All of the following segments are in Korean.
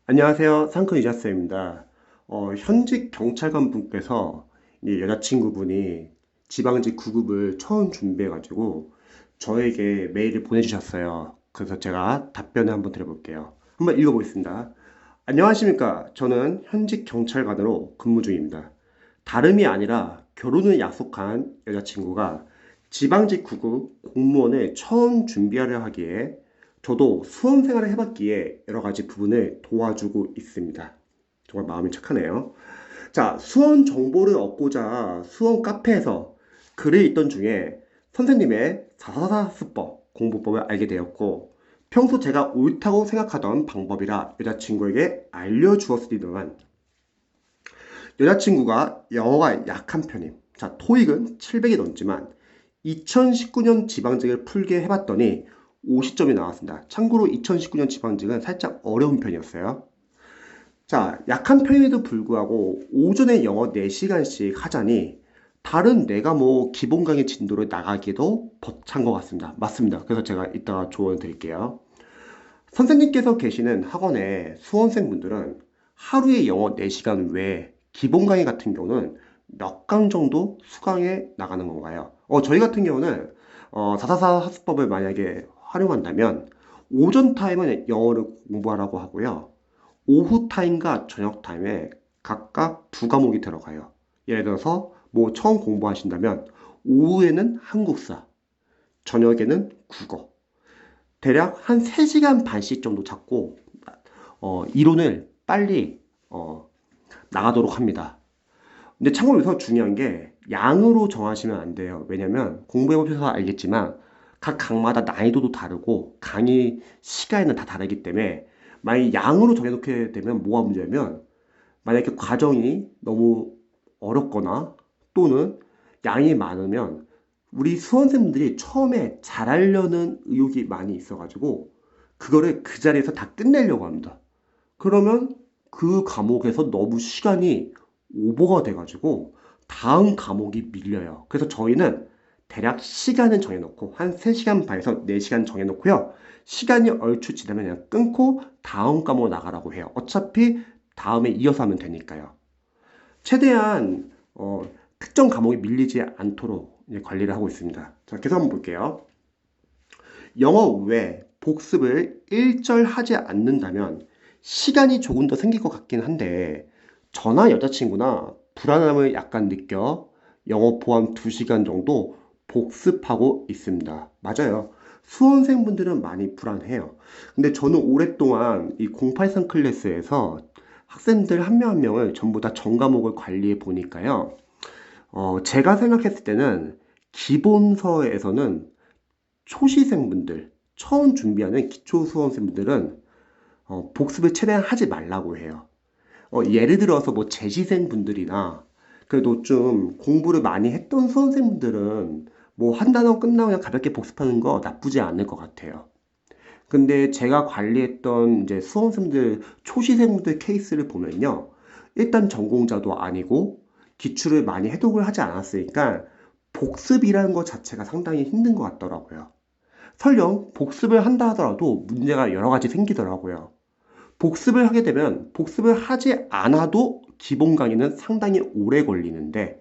안녕하세요. 상큼 이자스입니다. 현직 경찰관 분께서 이 여자친구분이 지방직 9급을 처음 준비해가지고 저에게 메일을 보내주셨어요. 그래서 제가 답변을 한번 드려볼게요. 한번 읽어보겠습니다. 안녕하십니까. 저는 현직 경찰관으로 근무 중입니다. 다름이 아니라 결혼을 약속한 여자친구가 지방직 9급 공무원을 처음 준비하려 하기에 저도 수험 생활을 해봤기에 여러 가지 부분을 도와주고 있습니다. 정말 마음이 착하네요. 자, 수험 정보를 얻고자 수험 카페에서 글을 읽던 중에 선생님의 444수법 공부법을 알게 되었고, 평소 제가 옳다고 생각하던 방법이라 여자친구에게 알려주었으리더만, 여자친구가 영어가 약한 편임. 자, 토익은 700이 넘지만 2019년 지방직을 풀게 해봤더니 50점이 나왔습니다. 참고로 2019년 지방직은 살짝 어려운 편이었어요. 자, 약한 편임에도 불구하고 오전에 영어 4시간씩 하자니 다른 내가 뭐 기본 강의 진도를 나가기도 벅찬 것 같습니다. 맞습니다. 그래서 제가 이따가 조언을 드릴게요. 선생님께서 계시는 학원의 수험생분들은 하루에 영어 4시간 외에 기본 강의 같은 경우는 몇 강 정도 수강해 나가는 건가요? 저희 같은 경우는 444 학습법을 만약에 활용한다면 오전 타임은 영어를 공부하라고 하고요. 오후 타임과 저녁 타임에 각각 두 과목이 들어가요. 예를 들어서 뭐 처음 공부하신다면 오후에는 한국사, 저녁에는 국어. 대략 한 3시간 반씩 정도 잡고 이론을 빨리 나가도록 합니다. 근데 참고로 여기서 중요한 게 양으로 정하시면 안 돼요. 왜냐면 공부해보셔서 알겠지만 각 강마다 난이도도 다르고 강의 시간은 다 다르기 때문에 만약 양으로 정해놓게 되면 뭐가 문제냐면 만약에 과정이 너무 어렵거나 또는 양이 많으면 우리 수험생분들이 처음에 잘하려는 의욕이 많이 있어가지고 그거를 그 자리에서 다 끝내려고 합니다. 그러면 그 과목에서 너무 시간이 오버가 돼가지고 다음 과목이 밀려요. 그래서 저희는 대략 시간은 정해놓고 한 3시간 반에서 4시간 정해놓고요. 시간이 얼추 지나면 그냥 끊고 다음 과목 나가라고 해요. 어차피 다음에 이어서 하면 되니까요. 최대한 특정 과목이 밀리지 않도록 이제 관리를 하고 있습니다. 자, 계속 한번 볼게요. 영어 외에 복습을 일절하지 않는다면 시간이 조금 더 생길 것 같긴 한데 저나 여자친구나 불안함을 약간 느껴 영어 포함 2시간 정도 복습하고 있습니다. 맞아요. 수험생분들은 많이 불안해요. 근데 저는 오랫동안 이 083 클래스에서 학생들 한 명 한 명을 전부 다 전 과목을 관리해 보니까요. 제가 생각했을 때는 기본서에서는 초시생분들, 처음 준비하는 기초 수험생분들은 복습을 최대한 하지 말라고 해요. 예를 들어서 뭐 재시생분들이나 그래도 좀 공부를 많이 했던 수험생분들은 뭐 한 단어 끝나고 그냥 가볍게 복습하는 거 나쁘지 않을 것 같아요. 근데 제가 관리했던 이제 수험생들, 초시생분들 케이스를 보면요. 일단 전공자도 아니고 기출을 많이 해독을 하지 않았으니까 복습이라는 것 자체가 상당히 힘든 것 같더라고요. 설령 복습을 한다 하더라도 문제가 여러 가지 생기더라고요. 복습을 하게 되면 복습을 하지 않아도 기본 강의는 상당히 오래 걸리는데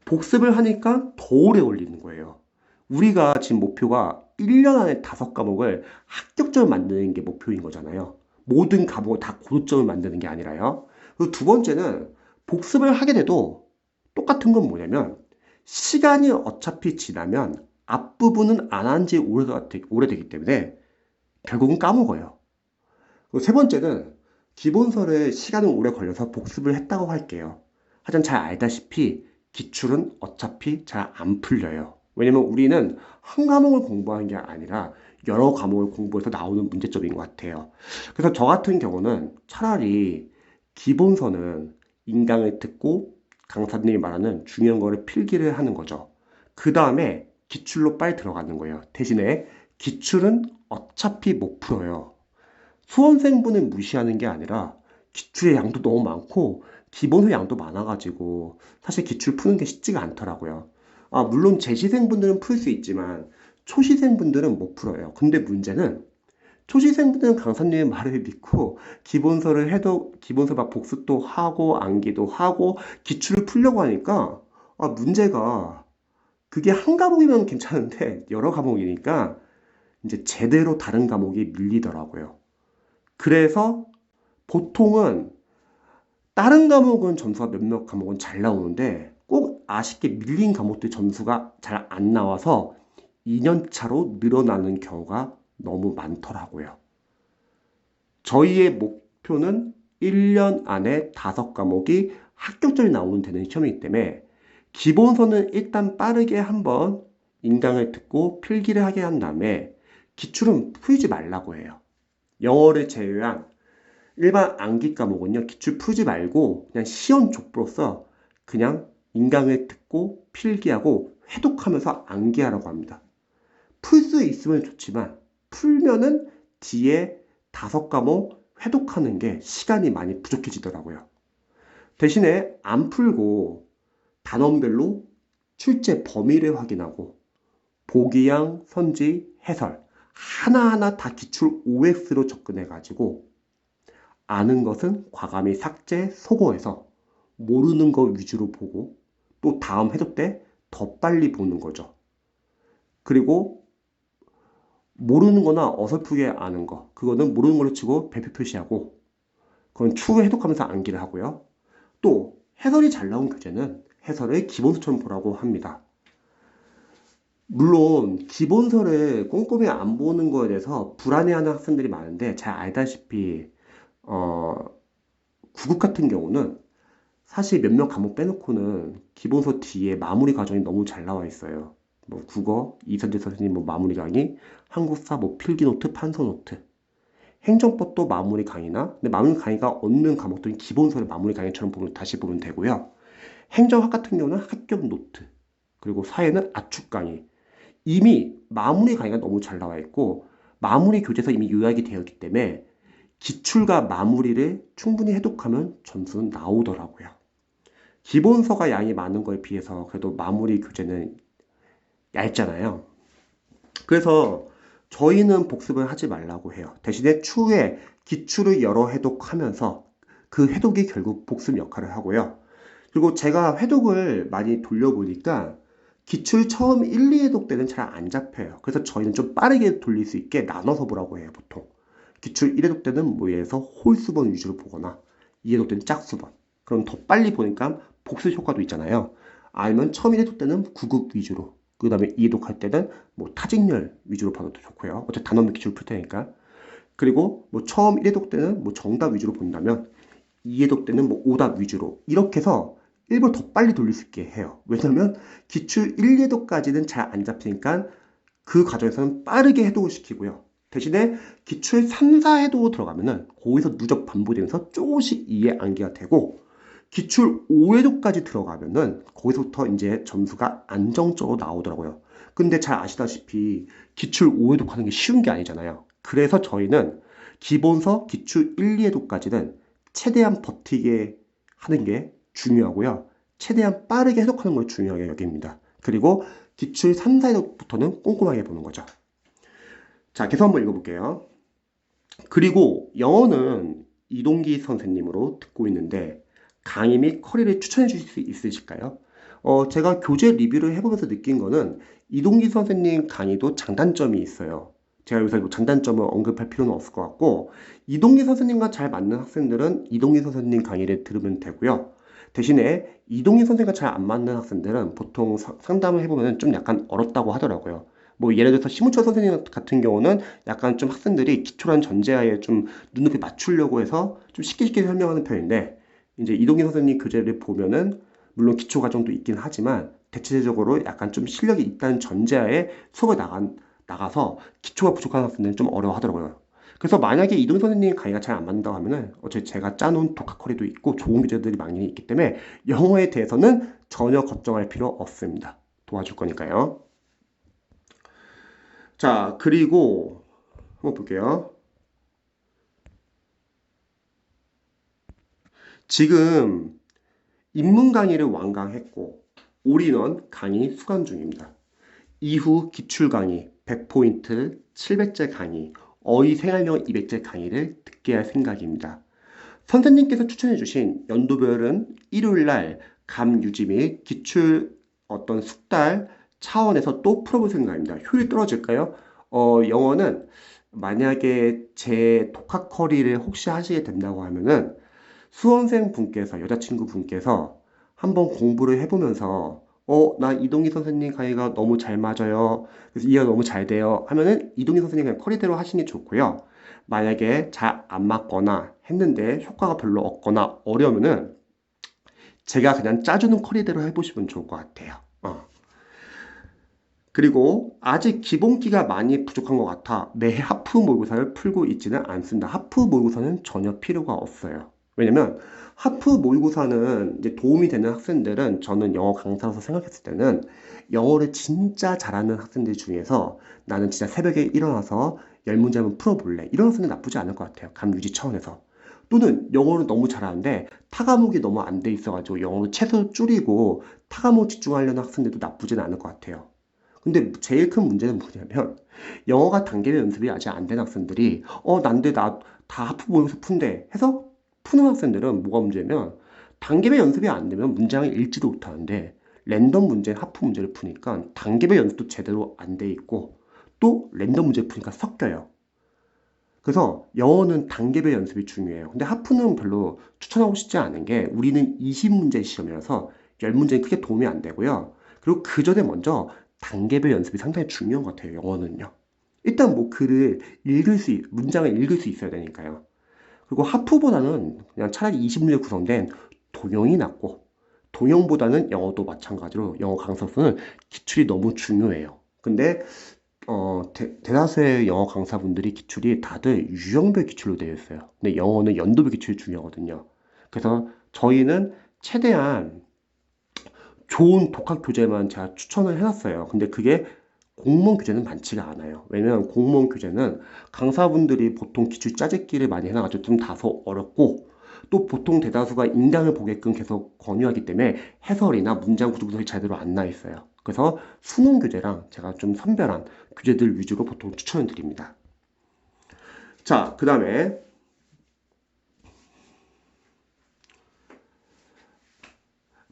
복습을 하니까 더 오래 걸리는 거예요. 우리가 지금 목표가 1년 안에 5과목을 합격점을 만드는 게 목표인 거잖아요. 모든 과목을 다 고득점을 만드는 게 아니라요. 그리고 두 번째는 복습을 하게 돼도 똑같은 건 뭐냐면 시간이 어차피 지나면 앞부분은 안 한 지 오래되기 때문에 결국은 까먹어요. 그리고 세 번째는 기본서를 시간은 오래 걸려서 복습을 했다고 할게요. 하지만 잘 알다시피 기출은 어차피 잘 안 풀려요. 왜냐면 우리는 한 과목을 공부하는 게 아니라 여러 과목을 공부해서 나오는 문제점인 것 같아요. 그래서 저 같은 경우는 차라리 기본서는 인강을 듣고 강사님이 말하는 중요한 거를 필기를 하는 거죠. 그 다음에 기출로 빨리 들어가는 거예요. 대신에 기출은 어차피 못 풀어요. 수험생분을 무시하는 게 아니라 기출의 양도 너무 많고 기본의 양도 많아가지고 사실 기출 푸는 게 쉽지가 않더라고요. 물론 재시생분들은 풀 수 있지만 초시생분들은 못 풀어요. 근데 문제는 초시생들은 강사님의 말을 믿고 기본서를 해도 기본서 막 복습도 하고 암기도 하고 기출을 풀려고 하니까 문제가 그게 한 과목이면 괜찮은데 여러 과목이니까 이제 제대로 다른 과목이 밀리더라고요. 그래서 보통은 다른 과목은 점수가 몇몇 과목은 잘 나오는데 꼭 아쉽게 밀린 과목들 점수가 잘 안 나와서 2년 차로 늘어나는 경우가 너무 많더라고요. 저희의 목표는 1년 안에 5과목이 합격점이 나오면 되는 시험이기 때문에 기본서는 일단 빠르게 한번 인강을 듣고 필기를 하게 한 다음에 기출은 풀지 말라고 해요. 영어를 제외한 일반 암기 과목은요, 기출 풀지 말고 그냥 시험 족보로서 그냥 인강을 듣고 필기하고 회독하면서 암기하라고 합니다. 풀 수 있으면 좋지만 풀면은 뒤에 5과목 회독하는 게 시간이 많이 부족해지더라고요. 대신에 안 풀고 단원별로 출제 범위를 확인하고 보기양, 선지, 해설 하나하나 다 기출 OX로 접근해가지고 아는 것은 과감히 삭제, 소거해서 모르는 거 위주로 보고 또 다음 해독 때 더 빨리 보는 거죠. 그리고 모르는 거나 어설프게 아는 거 그거는 모르는 걸로 치고 배표 표시하고 그건 추후 해독하면서 암기를 하고요. 또 해설이 잘 나온 교재는 해설을 기본서처럼 보라고 합니다. 물론 기본서를 꼼꼼히 안 보는 거에 대해서 불안해하는 학생들이 많은데 잘 알다시피 9급 같은 경우는 사실 몇몇 과목 빼놓고는 기본서 뒤에 마무리 과정이 너무 잘 나와 있어요. 뭐 국어, 이선재 선생님 뭐 마무리 강의, 한국사 뭐 필기 노트, 판서 노트, 행정법도 마무리 강의나 근데 마무리 강의가 없는 과목들은 기본서를 마무리 강의처럼 다시 보면 되고요. 행정학 같은 경우는 합격 노트, 그리고 사회는 압축 강의. 이미 마무리 강의가 너무 잘 나와 있고 마무리 교재에서 이미 요약이 되어 있기 때문에 기출과 마무리를 충분히 해독하면 점수는 나오더라고요. 기본서가 양이 많은 거에 비해서 그래도 마무리 교재는 얇잖아요. 그래서 저희는 복습을 하지 말라고 해요. 대신에 추후에 기출을 여러 해독하면서 그 해독이 결국 복습 역할을 하고요. 그리고 제가 해독을 많이 돌려보니까 기출 처음 1, 2회독 때는 잘 안 잡혀요. 그래서 저희는 좀 빠르게 돌릴 수 있게 나눠서 보라고 해요, 보통. 기출 1회독 때는 뭐 예를 들어서 홀수번 위주로 보거나 2회독 때는 짝수번. 그럼 더 빨리 보니까 복습 효과도 있잖아요. 아니면 처음 1회독 때는 구급 위주로. 그 다음에 2회독 할 때는 뭐 타직렬 위주로 봐도 좋고요. 어차피 단원별 기출 풀 테니까. 그리고 뭐 처음 1회독 때는 뭐 정답 위주로 본다면 2회독 때는 뭐 오답 위주로. 이렇게 해서 일부러 더 빨리 돌릴 수 있게 해요. 왜냐면 기출 1, 2회독까지는 잘 안 잡히니까 그 과정에서는 빠르게 해독을 시키고요. 대신에 기출 3, 4회독 들어가면은 거기서 누적 반복되면서 조금씩 이해 암기가 되고 기출 5회독까지 들어가면은 거기서부터 이제 점수가 안정적으로 나오더라고요. 근데 잘 아시다시피 기출 5회독 하는 게 쉬운 게 아니잖아요. 그래서 저희는 기본서 기출 1, 2회독까지는 최대한 버티게 하는 게 중요하고요. 최대한 빠르게 해독하는 걸 중요하게 여깁니다. 그리고 기출 3, 4회독부터는 꼼꼼하게 보는 거죠. 자, 계속 한번 읽어볼게요. 그리고 영어는 이동기 선생님으로 듣고 있는데 강의 및 커리를 추천해 주실 수 있으실까요? 제가 교재 리뷰를 해보면서 느낀 거는 이동기 선생님 강의도 장단점이 있어요. 제가 여기서 뭐 장단점을 언급할 필요는 없을 것 같고 이동기 선생님과 잘 맞는 학생들은 이동기 선생님 강의를 들으면 되고요. 대신에 이동기 선생님과 잘 안 맞는 학생들은 보통 상담을 해보면 좀 약간 어렵다고 하더라고요. 뭐 예를 들어서 심우철 선생님 같은 경우는 약간 좀 학생들이 기초란 전제하에 좀 눈높이 맞추려고 해서 좀 쉽게 설명하는 편인데 이제 이동기 선생님 교재를 보면은 물론 기초 과정도 있긴 하지만 대체적으로 약간 좀 실력이 있다는 전제하에 수업에 나가서 기초가 부족한 학생들은 좀 어려워하더라고요. 그래서 만약에 이동기 선생님 강의가 잘 안 맞는다고 하면은 어차피 제가 짜놓은 독학커리도 있고 좋은 교재들이 많이 있기 때문에 영어에 대해서는 전혀 걱정할 필요 없습니다. 도와줄 거니까요. 자, 그리고 한번 볼게요. 지금 인문 강의를 완강했고 올인원 강의 수강 중입니다. 이후 기출 강의 100포인트 700제 강의 어휘 생활영어 200제 강의를 듣게 할 생각입니다. 선생님께서 추천해주신 연도별은 일요일날 감유지 및 기출 어떤 숙달 차원에서 또 풀어볼 생각입니다. 효율이 떨어질까요? 영어는 만약에 제 독학 커리를 혹시 하시게 된다고 하면은 수험생 분께서, 여자친구 분께서 한번 공부를 해보면서 나 이동희 선생님 강의가 너무 잘 맞아요. 그래서 이해가 너무 잘 돼요. 하면은 이동희 선생님 그냥 커리대로 하시는 게 좋고요. 만약에 잘 안 맞거나 했는데 효과가 별로 없거나 어려우면은 제가 그냥 짜주는 커리대로 해보시면 좋을 것 같아요. 그리고 아직 기본기가 많이 부족한 것 같아 매 하프 모의고사를 풀고 있지는 않습니다. 하프 모의고사는 전혀 필요가 없어요. 왜냐면 하프 모의고사는 이제 도움이 되는 학생들은 저는 영어 강사로서 생각했을 때는 영어를 진짜 잘하는 학생들 중에서 나는 진짜 새벽에 일어나서 10문제 한번 풀어볼래. 이런 학생은 나쁘지 않을 것 같아요. 감유지 차원에서. 또는 영어를 너무 잘하는데 타과목이 너무 안 돼 있어가지고 영어를 최소 줄이고 타과목 집중하려는 학생들도 나쁘진 않을 것 같아요. 근데 제일 큰 문제는 뭐냐면 영어가 단계별 연습이 아직 안 된 학생들이 난데 나 다 하프 모의고사 푼대 해서 푸는 학생들은 뭐가 문제냐면 단계별 연습이 안 되면 문장을 읽지도 못하는데 랜덤 문제, 하프 문제를 푸니까 단계별 연습도 제대로 안 돼 있고 또 랜덤 문제를 푸니까 섞여요. 그래서 영어는 단계별 연습이 중요해요. 근데 하프는 별로 추천하고 싶지 않은 게 우리는 20문제 시험이라서 10문제는 크게 도움이 안 되고요. 그리고 그 전에 먼저 단계별 연습이 상당히 중요한 것 같아요. 영어는요. 일단 뭐 글을 문장을 읽을 수 있어야 되니까요. 그리고 하프보다는 그냥 차라리 20문제 구성된 도형이 낫고 도형보다는 영어도 마찬가지로 영어 강사로서는 기출이 너무 중요해요. 근데 대다수의 영어 강사분들이 기출이 다들 유형별 기출로 되어 있어요. 근데 영어는 연도별 기출이 중요하거든요. 그래서 저희는 최대한 좋은 독학 교재만 제가 추천을 해놨어요. 근데 그게 공무원 교재는 많지가 않아요. 왜냐면 공무원 교재는 강사분들이 보통 기출 짜집기를 많이 해놔가지고 좀 다소 어렵고 또 보통 대다수가 인강을 보게끔 계속 권유하기 때문에 해설이나 문장 구조 분석이 제대로 안 나 있어요. 그래서 수능 교재랑 제가 좀 선별한 교재들 위주로 보통 추천을 드립니다. 자, 그 다음에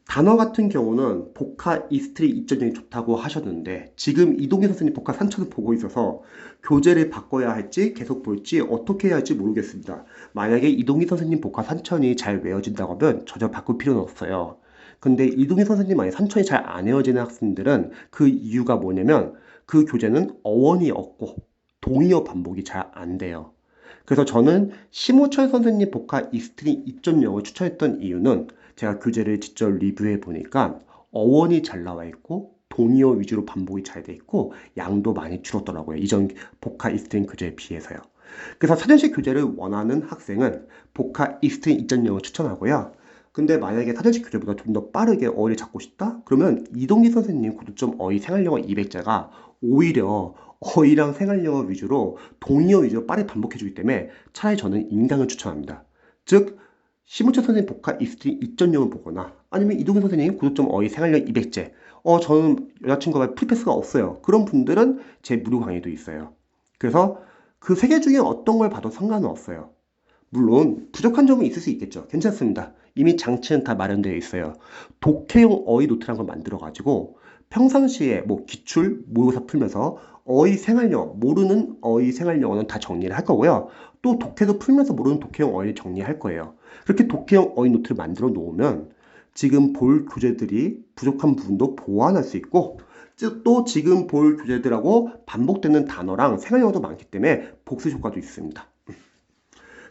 단어 같은 경우는 복화 이스트리 2.0이 좋다고 하셨는데 지금 이동희 선생님 복화 3천을 보고 있어서 교재를 바꿔야 할지 계속 볼지 어떻게 해야 할지 모르겠습니다. 만약에 이동희 선생님 복화 3천이 잘 외워진다고 하면 전혀 바꿀 필요는 없어요. 근데 이동희 선생님 만약 3천이 잘 안 외워지는 학생들은 그 이유가 뭐냐면 그 교재는 어원이 없고 동의어 반복이 잘 안 돼요. 그래서 저는 심우철 선생님 복화 이스트리 2.0을 추천했던 이유는 제가 교재를 직접 리뷰해 보니까 어원이 잘 나와 있고 동의어 위주로 반복이 잘 돼 있고 양도 많이 줄었더라고요. 이전 복화 이스트림 교재에 비해서요. 그래서 사전식 교재를 원하는 학생은 복화 이스트림 2.0을 추천하고요. 근데 만약에 사전식 교재보다 좀 더 빠르게 어휘를 잡고 싶다? 그러면 이동기 선생님 고득점 어휘 생활영어 200자가 오히려 어휘랑 생활영어 위주로 동의어 위주로 빠르게 반복해주기 때문에 차라리 저는 인강을 추천합니다. 즉 심우철 선생님 복화 이스트림 2.0을 보거나 아니면 이동기 선생님 고득점 어휘 생활영어 200제 저는 여자친구가 프리패스가 없어요. 그런 분들은 제 무료 강의도 있어요. 그래서 그 세 개 중에 어떤 걸 봐도 상관은 없어요. 물론 부족한 점은 있을 수 있겠죠. 괜찮습니다. 이미 장치는 다 마련되어 있어요. 독해용 어휘 노트라는 걸 만들어 가지고 평상시에 뭐 기출, 모의고사 풀면서 어휘 생활영어, 모르는 어휘 생활영어는 다 정리를 할 거고요. 또 독해도 풀면서 모르는 독해용 어휘를 정리할 거예요. 그렇게 독해용 어휘 노트를 만들어 놓으면 지금 볼 교재들이 부족한 부분도 보완할 수 있고 또 지금 볼 교재들하고 반복되는 단어랑 생활영어도 많기 때문에 복습 효과도 있습니다.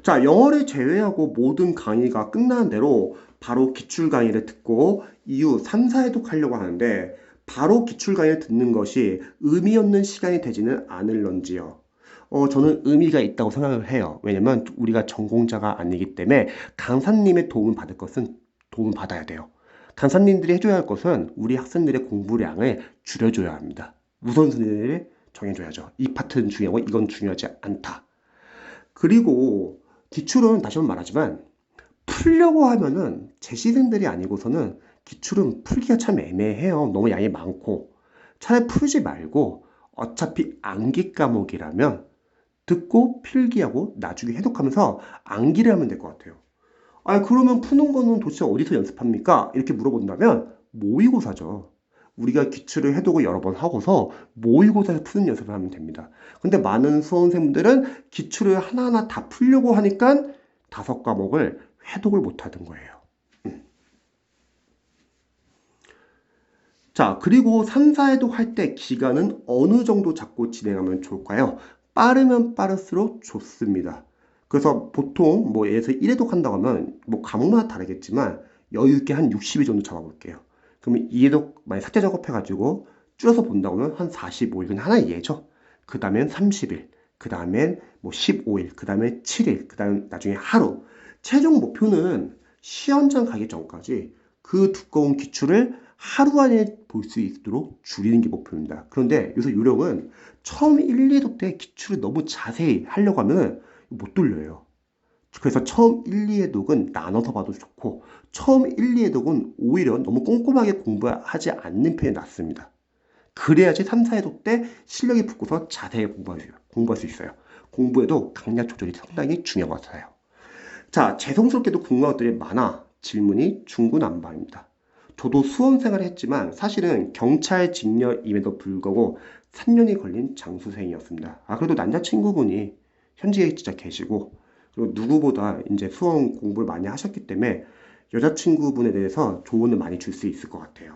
자, 영어를 제외하고 모든 강의가 끝나는 대로 바로 기출 강의를 듣고 이후 3, 4회독 하려고 하는데 바로 기출 강의를 듣는 것이 의미 없는 시간이 되지는 않을런지요. 저는 의미가 있다고 생각을 해요. 왜냐면 우리가 전공자가 아니기 때문에 강사님의 도움을 받을 것은 도움을 받아야 돼요. 강사님들이 해줘야 할 것은 우리 학생들의 공부량을 줄여줘야 합니다. 우선순위를 정해줘야죠. 이 파트는 중요하고 이건 중요하지 않다. 그리고 기출은 다시 한번 말하지만 풀려고 하면은 제 시즌들이 아니고서는 기출은 풀기가 참 애매해요. 너무 양이 많고 차라리 풀지 말고 어차피 암기 과목이라면 듣고 필기하고 나중에 해독하면서 암기를 하면 될 것 같아요. 아, 그러면 푸는 거는 도대체 어디서 연습합니까? 이렇게 물어본다면 모의고사죠. 우리가 기출을 해독을 여러 번 하고서 모의고사에서 푸는 연습을 하면 됩니다. 근데 많은 수험생들은 기출을 하나하나 다 풀려고 하니까 5과목을 해독을 못 하던 거예요. 자, 그리고 3, 4해독 할 때 기간은 어느 정도 잡고 진행하면 좋을까요? 빠르면 빠를수록 좋습니다. 그래서 보통 뭐 예를 들어서 1해독 한다고 하면 뭐 과목마다 다르겠지만 여유 있게 한 60일 정도 잡아볼게요. 그러면 2해독 만약 삭제 작업해가지고 줄여서 본다고 하면 한 45일, 그냥 하나의 예죠. 그 다음엔 30일, 그 다음엔 뭐 15일, 그 다음에 7일, 그 다음 나중에 하루. 최종 목표는 시험장 가기 전까지 그 두꺼운 기출을 하루 안에 볼 수 있도록 줄이는 게 목표입니다. 그런데 여기서 요령은 처음 1, 2해독 때 기출을 너무 자세히 하려고 하면 못 돌려요. 그래서 처음 1, 2해독은 나눠서 봐도 좋고 처음 1, 2해독은 오히려 너무 꼼꼼하게 공부하지 않는 편이 낫습니다. 그래야지 3, 4해독 때 실력이 붙고서 자세히 공부할 수 있어요. 공부에도 강약 조절이 상당히 중요한 것 같아요. 자, 죄송스럽게도 궁금한 것들이 많아 질문이 중구난방입니다. 저도 수험 생활을 했지만 사실은 경찰직렬임에도 불구하고 3년이 걸린 장수생이었습니다. 아, 그래도 남자친구분이 현지에 진짜 계시고, 그리고 누구보다 이제 수험 공부를 많이 하셨기 때문에 여자친구분에 대해서 조언을 많이 줄 수 있을 것 같아요.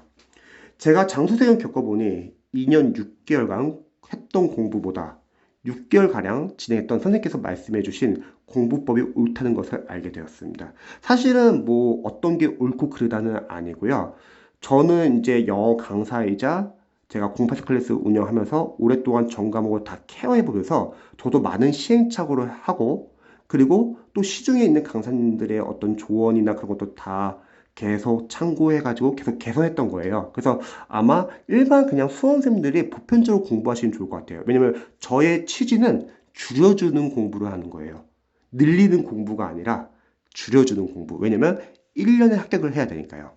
제가 장수생을 겪어보니 2년 6개월간 했던 공부보다 6개월가량 진행했던 선생님께서 말씀해주신 공부법이 옳다는 것을 알게 되었습니다. 사실은 뭐 어떤 게 옳고 그르다는 아니고요. 저는 이제 영어 강사이자 제가 08 클래스 운영하면서 오랫동안 전 과목을 다 케어해보면서 저도 많은 시행착오를 하고 그리고 또 시중에 있는 강사님들의 어떤 조언이나 그런 것도 다 계속 참고해가지고 계속 개선했던 거예요. 그래서 아마 일반 그냥 수험생들이 보편적으로 공부하시면 좋을 것 같아요. 왜냐면 저의 취지는 줄여주는 공부를 하는 거예요. 늘리는 공부가 아니라 줄여주는 공부. 왜냐면 1년에 합격을 해야 되니까요.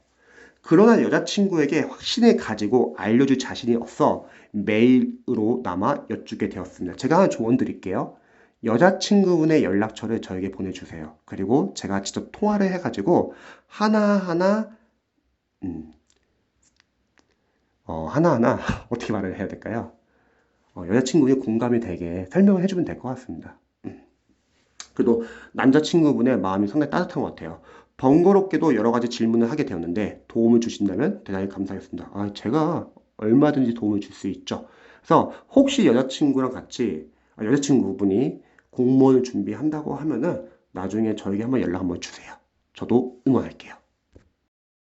그러나 여자친구에게 확신을 가지고 알려줄 자신이 없어 메일로 남아 여쭙게 되었습니다. 제가 하나 조언 드릴게요. 여자친구분의 연락처를 저에게 보내주세요. 그리고 제가 직접 통화를 해가지고 하나하나 음, 하나하나 어떻게 말을 해야 될까요? 여자친구의 공감이 되게 설명을 해주면 될 것 같습니다. 그래도 남자친구분의 마음이 상당히 따뜻한 것 같아요. 번거롭게도 여러 가지 질문을 하게 되었는데 도움을 주신다면 대단히 감사하겠습니다. 아, 제가 얼마든지 도움을 줄 수 있죠. 그래서 혹시 여자친구랑 같이 여자친구분이 공무원을 준비한다고 하면은 나중에 저에게 한번 연락 한번 주세요. 저도 응원할게요.